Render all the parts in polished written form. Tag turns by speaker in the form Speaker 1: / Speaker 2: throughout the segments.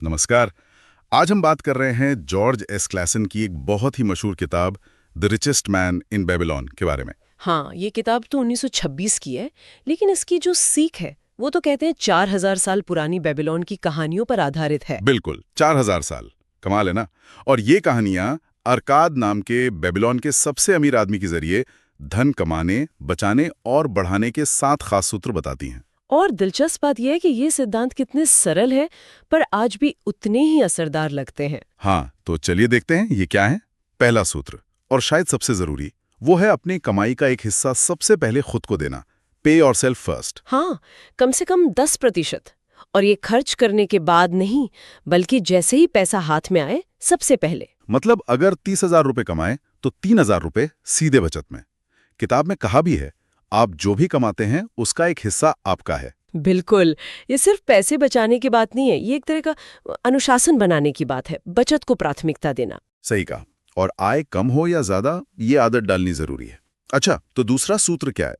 Speaker 1: नमस्कार। आज हम बात कर रहे हैं जॉर्ज एस क्लैसन की एक बहुत ही मशहूर किताब the richest man in Babylon के बारे में।
Speaker 2: हाँ, ये किताब तो 1926 की है, लेकिन इसकी जो सीख है वो तो कहते हैं 4000 साल पुरानी बेबीलोन की कहानियों पर आधारित है।
Speaker 1: बिल्कुल, 4000 साल। कमाल है ना। और ये कहानियां अरकाद नाम के बेबीलोन के सबसे अमीर आदमी के जरिए धन कमाने, बचाने और बढ़ाने के 7 खास सूत्र बताती हैं।
Speaker 2: और दिलचस्प बात यह है कि ये सिद्धांत कितने सरल है, पर आज भी उतने ही असरदार लगते हैं।
Speaker 1: हाँ, तो चलिए देखते हैं ये क्या है। पहला सूत्र, और शायद सबसे जरूरी, वो है अपनी कमाई का एक हिस्सा सबसे पहले खुद को देना। पे योरसेल्फ फर्स्ट।
Speaker 2: हाँ, कम से कम 10%। और ये खर्च करने के बाद नहीं, बल्कि जैसे ही पैसा हाथ में आए सबसे पहले।
Speaker 1: मतलब अगर 30,000 रुपए कमाए तो 3,000 रुपए सीधे बचत में। किताब में कहा भी है, आप जो भी कमाते हैं उसका एक हिस्सा आपका है।
Speaker 2: बिल्कुल, ये सिर्फ पैसे बचाने की बात नहीं है, ये एक तरह का अनुशासन बनाने की बात है, बचत को प्राथमिकता देना।
Speaker 1: सही कहा। और आय कम हो या ज्यादा, ये आदत डालनी जरूरी है। अच्छा, तो दूसरा सूत्र क्या है?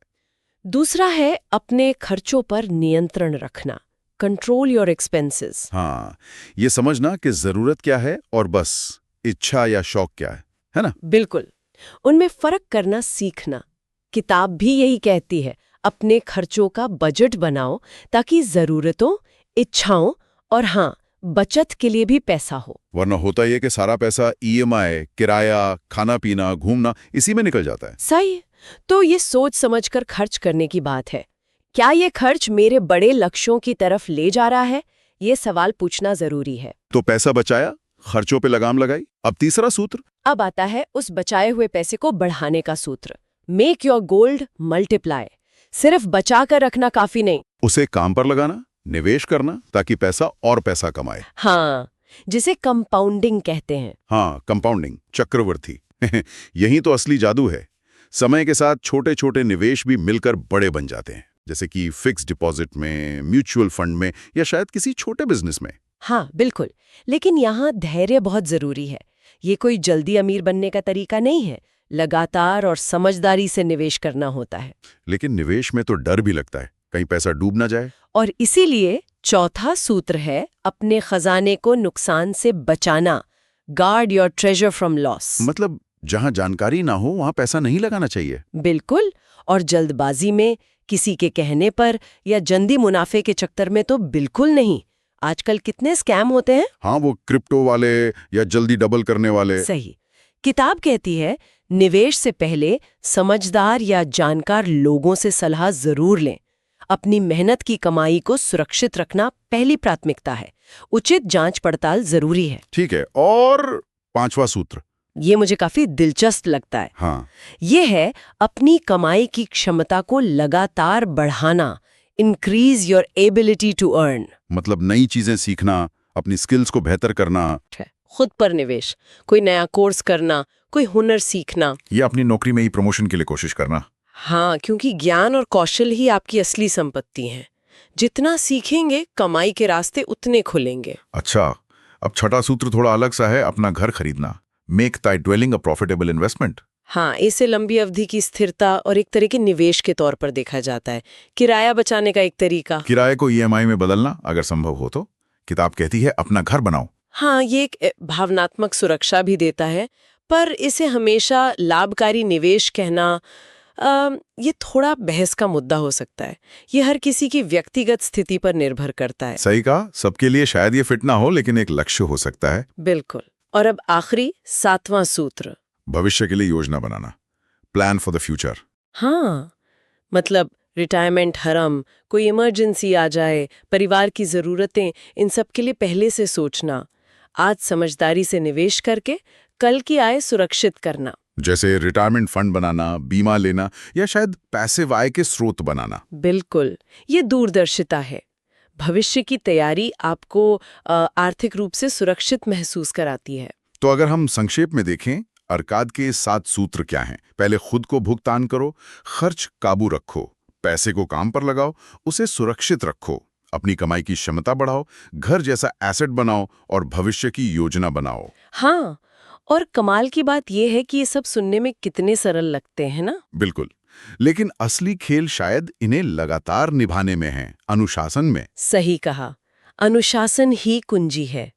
Speaker 2: दूसरा है अपने खर्चों पर नियंत्रण रखना, कंट्रोल योर एक्सपेंसेस।
Speaker 1: हाँ, ये समझना कि जरूरत क्या है और बस इच्छा या शौक क्या है ना?
Speaker 2: बिल्कुल, उनमें फर्क करना सीखना। किताब भी यही कहती है, अपने खर्चों का बजट बनाओ ताकि जरूरतों, इच्छाओं और हाँ, बचत के लिए भी पैसा हो।
Speaker 1: वरना होता ये कि सारा पैसा ईएमआई, किराया, खाना पीना, घूमना इसी में निकल जाता है।
Speaker 2: सही। तो ये सोच समझकर खर्च करने की बात है। क्या ये खर्च मेरे बड़े लक्ष्यों की तरफ ले जा रहा है? ये सवाल पूछना जरूरी है।
Speaker 1: तो पैसा बचाया, खर्चों पे लगाम लगाई। अब तीसरा सूत्र।
Speaker 2: अब आता है उस बचाए हुए पैसे को बढ़ाने का सूत्र। Make your gold multiply. सिर्फ बचा कर रखना काफी नहीं।
Speaker 1: उसे काम पर लगाना, निवेश करना, ताकि पैसा और पैसा कमाए।
Speaker 2: हाँ, जिसे कंपाउंडिंग कहते हैं।
Speaker 1: हाँ, कंपाउंडिंग, चक्रवृद्धि। यही तो असली जादू है। समय के साथ छोटे छोटे निवेश भी मिलकर बड़े बन जाते हैं, जैसे कि फिक्स डिपॉजिट में, म्यूचुअल फंड में या शायद किसी छोटे बिजनेस में।
Speaker 2: हाँ, बिल्कुल। लेकिन यहाँ धैर्य बहुत जरूरी है। ये कोई जल्दी अमीर बनने का तरीका नहीं है। लगातार और समझदारी से निवेश करना होता है।
Speaker 1: लेकिन निवेश में तो डर भी लगता है, कहीं पैसा डूब ना जाए।
Speaker 2: और इसीलिए चौथा सूत्र है अपने खजाने को नुकसान से बचाना। Guard your treasure from loss.
Speaker 1: मतलब जहां जानकारी ना हो वहां पैसा नहीं लगाना चाहिए।
Speaker 2: बिल्कुल। और जल्दबाजी में, किसी के कहने पर या जल्दी मुनाफे के चक्कर में तो बिल्कुल नहीं। आजकल कितने स्कैम होते हैं।
Speaker 1: हाँ, वो क्रिप्टो वाले या जल्दी डबल करने वाले।
Speaker 2: सही। किताब कहती है, निवेश से पहले समझदार या जानकार लोगों से सलाह जरूर लें। अपनी मेहनत की कमाई को सुरक्षित रखना पहली प्राथमिकता है। उचित जांच पड़ताल जरूरी है।
Speaker 1: ठीक है। और पांचवा सूत्र।
Speaker 2: ये मुझे काफी दिलचस्प लगता है।
Speaker 1: हाँ,
Speaker 2: ये है अपनी कमाई की क्षमता को लगातार बढ़ाना। Increase your ability to earn.
Speaker 1: मतलब नई चीजें सीखना, अपनी स्किल्स को बेहतर करना।
Speaker 2: खुद पर निवेश, कोई नया कोर्स करना, कोई हुनर सीखना।
Speaker 1: या अपनी नौकरी में ही प्रमोशन के लिए कोशिश करना।
Speaker 2: हाँ, क्योंकि ज्ञान और कौशल ही आपकी असली संपत्ति है। जितना सीखेंगे कमाई के रास्ते उतने खुलेंगे।
Speaker 1: अच्छा, अब छठा सूत्र थोड़ा अलग सा है, अपना घर खरीदना। मेक ताई ड्वेलिंग अ प्रॉफिटेबल इन्वेस्टमेंट।
Speaker 2: हाँ, इसे लंबी अवधि की स्थिरता और एक तरह के निवेश के तौर पर देखा जाता है। किराया बचाने का एक तरीका।
Speaker 1: किराए को ईएमआई में बदलना अगर संभव हो तो। किताब कहती है अपना घर बनाओ।
Speaker 2: हाँ, ये एक भावनात्मक सुरक्षा भी देता है, पर इसे हमेशा लाभकारी निवेश कहना ये थोड़ा बहस का मुद्दा हो सकता है। ये हर किसी की व्यक्तिगत स्थिति पर निर्भर करता है।
Speaker 1: सही कहा, सबके लिए शायद ये फिट ना हो, लेकिन एक लक्ष्य हो सकता है।
Speaker 2: बिल्कुल। और अब आखिरी 7वां सूत्र।
Speaker 1: भविष्य के लिए योजना बनाना। Plan for the future.
Speaker 2: हाँ, मतलब रिटायरमेंट हरम, कोई इमरजेंसी आ जाए, परिवार की ज़रूरतें, इन सब के लिए पहले से सोचना। आज समझदारी से निवेश करके कल की आय सुरक्षित करना।
Speaker 1: जैसे रिटायरमेंट फंड बनाना, बीमा लेना या शायद पैसिव आय के स्रोत बनाना।
Speaker 2: बिल्कुल, ये दूरदर्शिता है। भविष्य की तैयारी आपको आर्थिक रूप से सुरक्षित महसूस कराती है।
Speaker 1: तो अगर हम संक्षेप में देखें, अरकाद के 7 सूत्र क्या हैं? पहले खुद को भुगतान करो, खर्च काबू रखो, पैसे को काम पर लगाओ, उसे सुरक्षित रखो, अपनी कमाई की क्षमता बढ़ाओ, घर जैसा एसेट बनाओ और भविष्य की योजना बनाओ।
Speaker 2: हाँ, और कमाल की बात यह है कि ये सब सुनने में कितने सरल लगते हैं ना।
Speaker 1: बिल्कुल, लेकिन असली खेल शायद इन्हें लगातार निभाने में है, अनुशासन में।
Speaker 2: सही कहा। अनुशासन ही कुंजी है।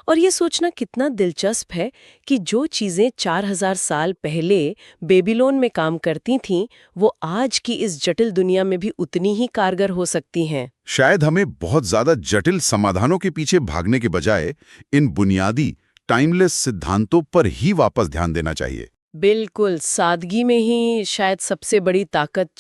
Speaker 2: और ये सोचना कितना दिलचस्प है कि जो चीजें 4000 साल पहले बेबीलोन में काम करती थीं, वो आज की इस जटिल दुनिया में भी उतनी ही कारगर हो सकती हैं।
Speaker 1: शायद हमें बहुत ज्यादा जटिल समाधानों के पीछे भागने के बजाय इन बुनियादी टाइमलेस सिद्धांतों पर ही वापस ध्यान देना चाहिए।
Speaker 2: बिल्कुल, सादगी में ही शायद सबसे बड़ी ताकत